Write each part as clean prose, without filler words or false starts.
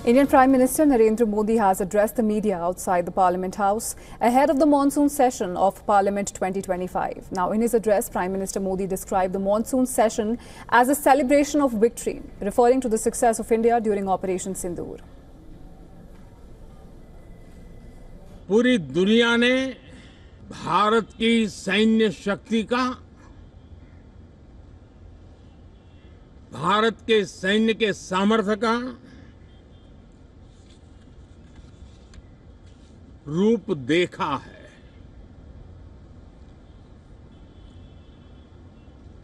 Indian Prime Minister Narendra Modi has addressed the media outside the Parliament House ahead of the monsoon session of Parliament 2025. Now, in his address, Prime Minister Modi described the monsoon session as a celebration of victory, referring to the success of India during Operation Sindoor. पूरी दुनिया ने भारत की सैन्य शक्ति का, भारत के सैन्य के सामर्थ्य का रूप देखा है।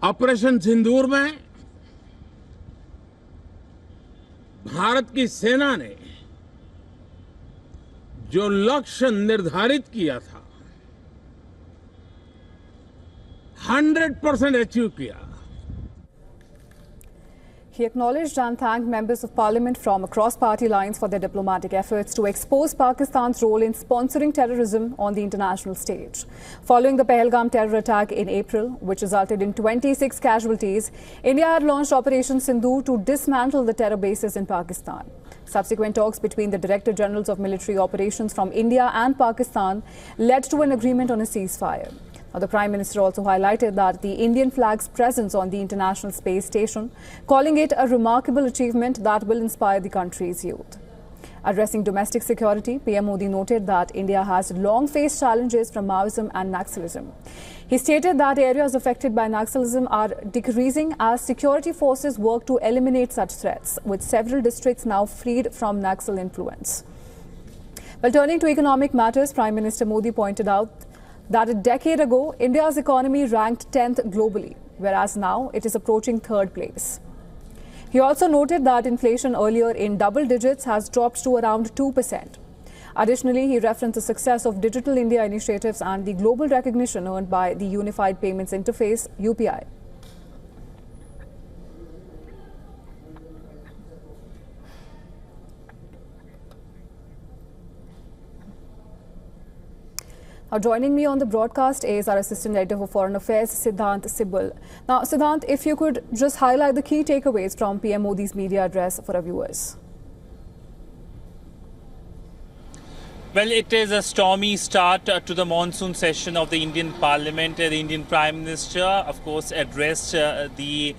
ऑपरेशन सिंदूर में भारत की सेना ने जो लक्ष्य निर्धारित किया था 100% अचीव किया। He acknowledged and thanked members of parliament from across party lines for their diplomatic efforts to expose Pakistan's role in sponsoring terrorism on the international stage. Following the Pahalgam terror attack in April, which resulted in 26 casualties, India had launched Operation Sindoor to dismantle the terror bases in Pakistan. Subsequent talks between the Director Generals of Military Operations from India and Pakistan led to an agreement on a ceasefire. Now, the Prime Minister also highlighted that the Indian flag's presence on the International Space Station, calling it a remarkable achievement that will inspire the country's youth. Addressing domestic security, PM Modi noted that India has long faced challenges from Maoism and Naxalism. He stated that areas affected by Naxalism are decreasing as security forces work to eliminate such threats, with several districts now freed from Naxal influence. Well, turning to economic matters, Prime Minister Modi pointed out that a decade ago, India's economy ranked 10th globally, whereas now it is approaching 3rd place. He also noted that inflation earlier in double digits has dropped to around 2%. Additionally, he referenced the success of Digital India initiatives and the global recognition earned by the Unified Payments Interface, UPI. Now, joining me on the broadcast is our Assistant Editor for Foreign Affairs, Siddhant Sibal. Now, Siddhant, if you could just highlight the key takeaways from PM Modi's media address for our viewers. Well, it is a stormy start to the monsoon session of the Indian Parliament. The Indian Prime Minister, of course, addressed the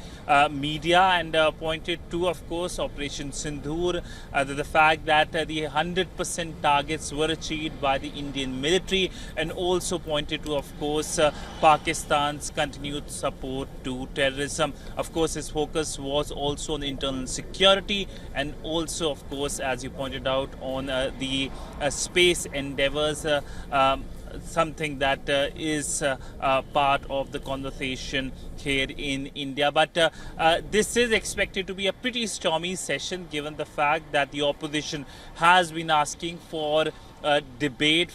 media and pointed to, of course, Operation Sindoor, the fact that the 100% targets were achieved by the Indian military, and also pointed to, of course, Pakistan's continued support to terrorism. Of course, his focus was also on internal security and also, of course, as you pointed out, on the space endeavors, something that is part of the conversation here in India. But this is expected to be a pretty stormy session, given the fact that the opposition has been asking for debate,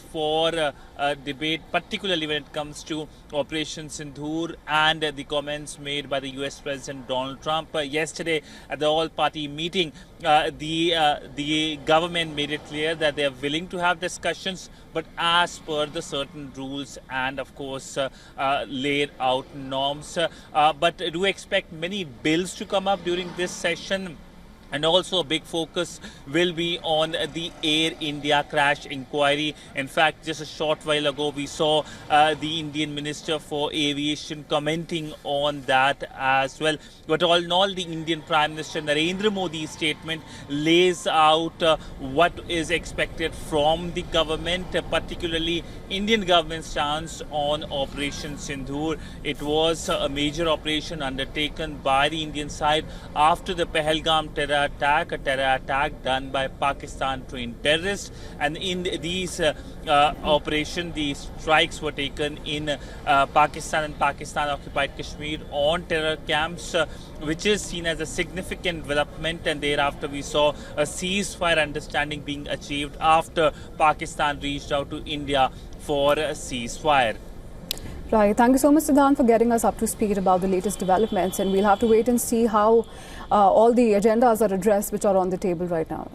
particularly when it comes to Operation Sindoor and the comments made by the US President Donald Trump. Yesterday at the all-party meeting, the government made it clear that they are willing to have discussions, but as per the certain rules and, of course, laid out norms. But do expect many bills to come up during this session. And also a big focus will be on the Air India crash inquiry. In fact, just a short while ago, we saw the Indian Minister for Aviation commenting on that as well. But all in all, the Indian Prime Minister Narendra Modi's statement lays out what is expected from the government, particularly Indian government's stance on Operation Sindoor. It was a major operation undertaken by the Indian side after the Pahalgam terror attack done by Pakistan-trained terrorists. And in these operations, these strikes were taken in Pakistan and Pakistan-occupied Kashmir on terror camps, which is seen as a significant development. And thereafter, we saw a ceasefire understanding being achieved after Pakistan reached out to India for a ceasefire. Right. Thank you so much, Siddhant, for getting us up to speed about the latest developments. And we'll have to wait and see how all the agendas are addressed which are on the table right now.